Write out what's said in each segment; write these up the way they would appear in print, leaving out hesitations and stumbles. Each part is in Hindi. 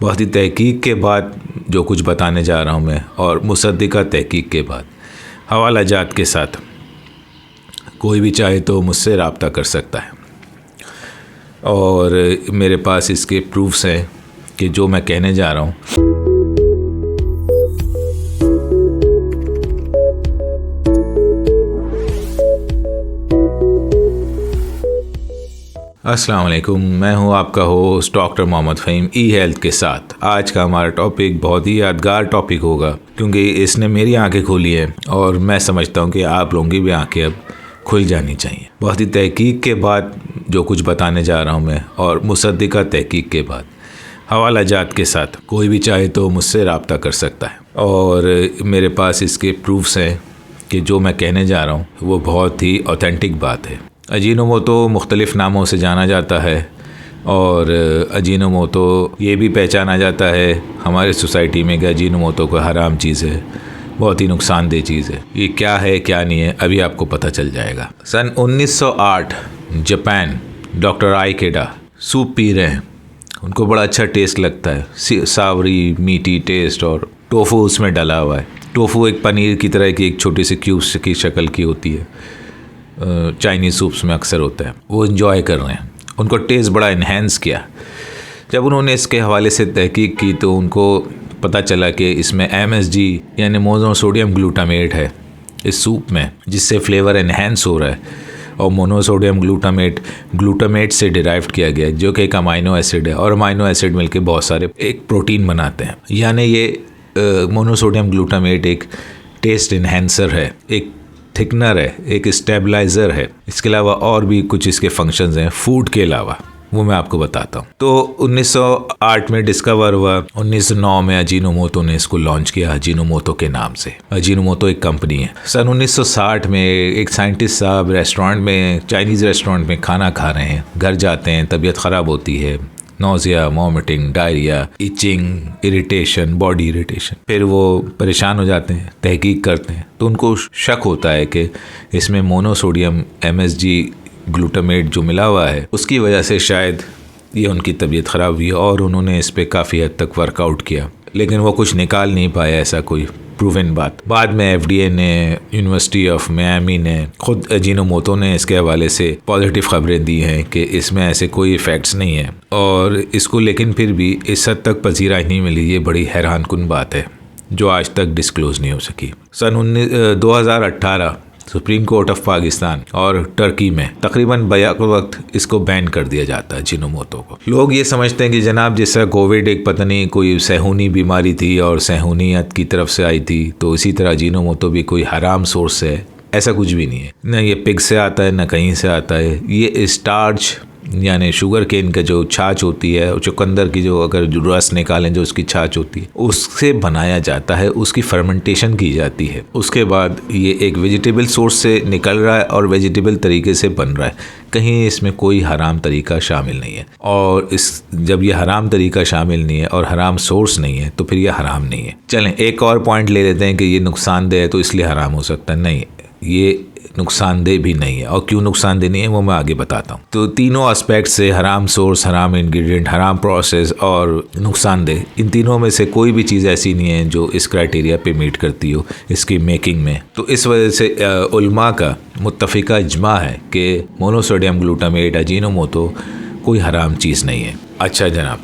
बहुत ही तहकीक के बाद जो कुछ बताने जा रहा हूँ मैं, और मुसद्दिका तहकीक के बाद हवाला जात के साथ। कोई भी चाहे तो मुझसे रब्ता कर सकता है और मेरे पास इसके प्रूफ्स हैं कि जो मैं कहने जा रहा हूँ अस्सलाम वालेकुम। मैं हूं आपका होस्ट डॉक्टर मोहम्मद फ़हीम ई हेल्थ के साथ। आज का हमारा टॉपिक बहुत ही यादगार टॉपिक होगा क्योंकि इसने मेरी आंखें खोली है और मैं समझता हूं कि आप लोगों की भी आंखें अब खुल जानी चाहिए। बहुत ही तहकीक के बाद जो कुछ बताने जा रहा हूं मैं, और मुसद्दिका तहकीक के बाद हवाला जात के साथ। कोई भी चाहे तो मुझसे रब्ता कर सकता है और मेरे पास इसके प्रूफ्स हैं कि जो मैं कहने जा रहा हूँ वो बहुत ही ऑथेंटिक बात है। अजीनोमोटो मुख्तलिफ़ नामों से जाना जाता है और अजीनोमोटो ये भी पहचाना जाता है हमारे सोसाइटी में कि अजीनोमोटो को हराम चीज़ है, बहुत ही नुकसानदेह चीज़ है। ये क्या है क्या नहीं है अभी आपको पता चल जाएगा। सन 1908 जापान, डॉक्टर आइकेडा सूप पी रहे हैं। उनको बड़ा अच्छा टेस्ट लगता है, सावरी मीठी टेस्ट, और टोफू उसमें डला हुआ है। टोफू एक पनीर की तरह की एक छोटी सी क्यूब्स की शक्ल की होती है, चाइनीज़ सूप्स में अक्सर होता है। वो इन्जॉय कर रहे हैं, उनको टेस्ट बड़ा इन्हेंस किया। जब उन्होंने इसके हवाले से तहकीक की तो उनको पता चला कि इसमें MSG यानी मोनोसोडियम ग्लूटामेट है इस सूप में, जिससे फ्लेवर इन्हेंस हो रहा है। और मोनोसोडियम ग्लूटामेट से डिराइव किया गया जो कि एक अमाइनो एसिड है, और अमाइनो एसिड मिलके बहुत सारे एक प्रोटीन बनाते हैं। यानी ये मोनोसोडियम ग्लूटामेट एक टेस्ट इन्हेंसर है, एक थिकनर है, एक स्टेबलाइज़र है। इसके अलावा और भी कुछ इसके फंक्शंस हैं फूड के अलावा, वो मैं आपको बताता हूँ। तो 1908 में डिस्कवर हुआ। 1909 में अजीनोमोटो ने इसको लॉन्च किया अजीनोमोटो के नाम से। अजीनोमोटो एक कंपनी है। सन 1960 में एक साइंटिस्ट साहब रेस्टोरेंट में, चाइनीज़ रेस्टोरेंट में खाना खा रहे हैं। घर जाते हैं, तबीयत ख़राब होती है, nausea, vomiting, diarrhoea, itching, irritation, body irritation. फिर वो परेशान हो जाते हैं, तहकीक करते हैं तो उनको शक होता है कि इसमें मोनोसोडियम MSG ग्लूटामेट जो मिला हुआ है उसकी वजह से शायद ये उनकी तबीयत ख़राब हुई। और उन्होंने इस पर काफ़ी हद तक वर्कआउट किया, लेकिन वो कुछ निकाल नहीं पाया ऐसा कोई प्रूवन बात। बाद में FDA ने, यूनिवर्सिटी ऑफ मियामी ने, खुद अजीनोमोटो ने इसके हवाले से पॉजिटिव खबरें दी हैं कि इसमें ऐसे कोई इफ़ेक्ट्स नहीं है। और इसको लेकिन फिर भी इस हद तक पजीराई नहीं मिली। ये बड़ी हैरानकुन बात है जो आज तक डिस्क्लोज़ नहीं हो सकी। सन 2018 सुप्रीम कोर्ट ऑफ पाकिस्तान और टर्की में तकरीबन बैक वक्त इसको बैन कर दिया जाता है अजीनोमोटो को। लोग ये समझते हैं कि जनाब जैसा कोविड एक पता नहीं कोई सहूनी बीमारी थी और सहूनियत की तरफ से आई थी, तो इसी तरह अजीनोमोटो भी कोई हराम सोर्स है। ऐसा कुछ भी नहीं है। न ये पिग से आता है, न कहीं से आता है। ये स्टार्च यानी शुगर केन का जो छाछ होती है, चुकंदर की जो अगर रस निकालें जो उसकी छाछ होती है, उससे बनाया जाता है, उसकी फर्मेंटेशन की जाती है। उसके बाद ये एक वेजिटेबल सोर्स से निकल रहा है और वेजिटेबल तरीके से बन रहा है। कहीं इसमें कोई हराम तरीका शामिल नहीं है। और जब ये हराम तरीका शामिल नहीं है और हराम सोर्स नहीं है तो फिर ये हराम नहीं है। चलें एक और पॉइंट ले लेते हैं कि ये नुकसानदेह है तो इसलिए हराम हो सकता है। नहीं, ये नुकसानदेह भी नहीं है। और क्यों नुकसानदेह नहीं है वो मैं आगे बताता हूँ। तो तीनों एस्पेक्ट से, हराम सोर्स, हराम इंग्रेडिएंट, हराम प्रोसेस और नुकसानदेह, इन तीनों में से कोई भी चीज़ ऐसी नहीं है जो इस क्राइटेरिया पे मीट करती हो इसकी मेकिंग में। तो इस वजह से उलमा का मुत्तफ़िका इजमा है कि मोनोसोडियम ग्लूटामेट अजीनोमोटो कोई हराम चीज़ नहीं है। अच्छा जनाब,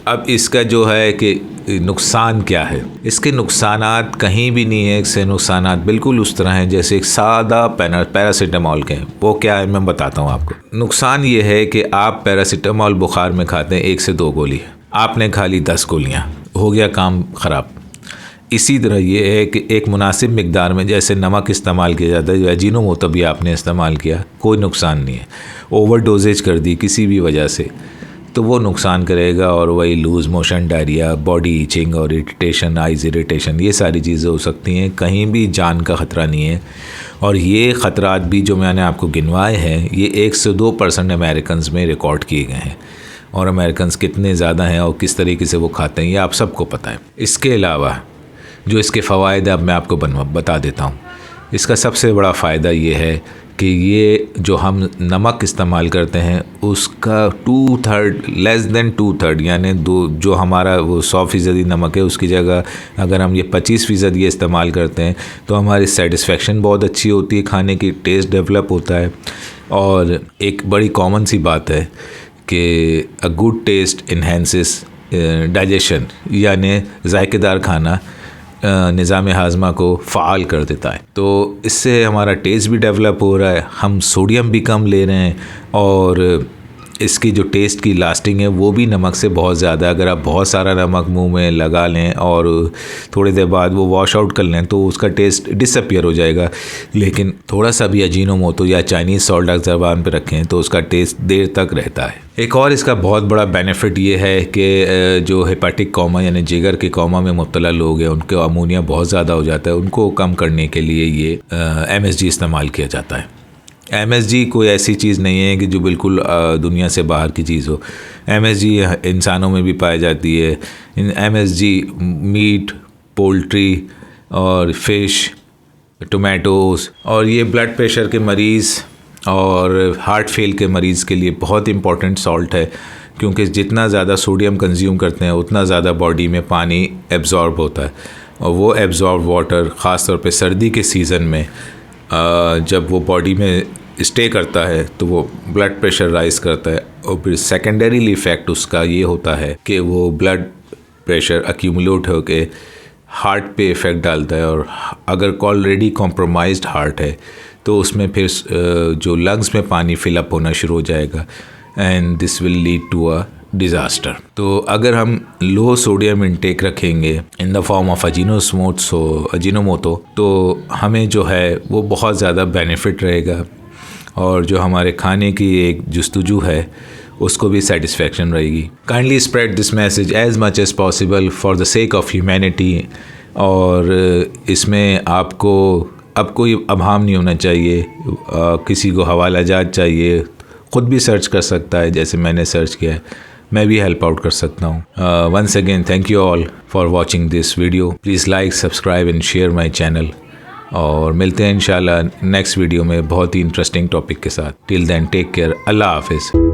अब इसका जो है कि नुकसान क्या है, इसके नुकसानात कहीं भी नहीं है। इससे नुकसानात बिल्कुल उस तरह हैं जैसे एक सादा पैरासीटामॉल के हैं। वो क्या है मैं बताता हूँ आपको। नुकसान ये है कि आप पैरासीटामॉल बुखार में खाते हैं 1 से 2 गोली, आपने खा ली 10 गोलियाँ, हो गया काम ख़राब। इसी तरह ये है कि एक मुनासिब मिकदार में जैसे नमक इस्तेमाल किया जाता है, अजीनोमोटो भी आपने इस्तेमाल किया, कोई नुकसान नहीं है। ओवर डोजेज कर दी किसी भी वजह से तो वो नुकसान करेगा, और वही loose motion, diarrhoea, body itching और इरिटेशन, आइज़ इरिटेशन, ये सारी चीज़ें हो सकती हैं। कहीं भी जान का ख़तरा नहीं है। और ये ख़तरात भी जो मैंने आपको गिनवाए हैं ये 1 से 2% अमेरिकन में रिकॉर्ड किए गए हैं। और अमेरिकन कितने ज़्यादा हैं और किस तरीके से वो खाते हैं ये आप सबको पता है। इसके अलावा जो इसके फ़वाइद अब मैं आपको बता देता हूँ। इसका सबसे बड़ा फ़ायदा ये है कि ये जो हम नमक इस्तेमाल करते हैं उसका 2/3 लेस देन 2/3 यानी जो हमारा वो 100% नमक है उसकी जगह अगर हम ये 25% ये इस्तेमाल करते हैं तो हमारी सेटिस्फेक्शन बहुत अच्छी होती है, खाने की टेस्ट डेवलप होता है। और एक बड़ी कॉमन सी बात है कि a good taste enhances digestion, यानी जायकेदार खाना निज़ाम हाज़मा को फ़ाल कर देता है। तो इससे हमारा टेस्ट भी डेवलप हो रहा है, हम सोडियम भी कम ले रहे हैं और इसकी जो टेस्ट की लास्टिंग है वो भी नमक से बहुत ज़्यादा। अगर आप बहुत सारा नमक मुंह में लगा लें और थोड़ी देर बाद वो वॉश आउट कर लें तो उसका टेस्ट डिसअपियर हो जाएगा, लेकिन थोड़ा सा भी अजीनोमोटो या चाइनीज़ सॉल्ट अगर ज़बान पे रखें तो उसका टेस्ट देर तक रहता है। एक और इसका बहुत बड़ा बेनिफिट ये है कि जो हेपेटिक कोमा यानी जिगर के कोमा में मुब्तला लोग हैं उनके अमोनिया बहुत ज़्यादा हो जाता है, उनको कम करने के लिए ये MSG इस्तेमाल किया जाता है। MSG कोई ऐसी चीज़ नहीं है कि जो बिल्कुल दुनिया से बाहर की चीज़ हो। MSG इंसानों में भी पाई जाती है। MSG मीट, पोल्ट्री और फ़िश, टोमेटोज़, और ये ब्लड प्रेशर के मरीज़ और हार्ट फेल के मरीज़ के लिए बहुत इम्पॉर्टेंट सॉल्ट है, क्योंकि जितना ज़्यादा सोडियम कंज्यूम करते हैं उतना ज़्यादा बॉडी में पानी एब्ज़ॉर्ब होता है, और वो एब्ज़ॉर्ब वाटर ख़ास तौर पे सर्दी के सीज़न में जब वो बॉडी में स्टे करता है तो वो ब्लड प्रेशर राइज़ करता है, और फिर सेकेंडरीली इफ़ेक्ट उसका ये होता है कि वो ब्लड प्रेशर अक्यूमुलेट होके हार्ट पे इफ़ेक्ट डालता है, और अगर ऑलरेडी कॉम्प्रोमाइज्ड हार्ट है तो उसमें फिर जो लंग्स में पानी फिलअप होना शुरू हो जाएगा, and this will lead to a disaster. तो अगर हम लो सोडियम इंटेक रखेंगे in the form of Ajinomoto तो हमें जो है वो बहुत ज़्यादा बेनिफिट रहेगा, और जो हमारे खाने की एक जुस्तजू है उसको भी सेटिस्फेक्शन रहेगी। Kindly spread this message as much as possible for the sake of humanity, और इसमें आपको अब कोई अभाम नहीं होना चाहिए। किसी को हवाला जात चाहिए, ख़ुद भी सर्च कर सकता है जैसे मैंने सर्च किया है, मैं भी हेल्प आउट कर सकता हूँ। Once again thank you all for watching this video. Please like, subscribe and share my channel, और मिलते हैं इंशाल्लाह नेक्स्ट वीडियो में बहुत ही इंटरेस्टिंग टॉपिक के साथ। टिल देन टेक केयर, अल्लाह हाफिज़।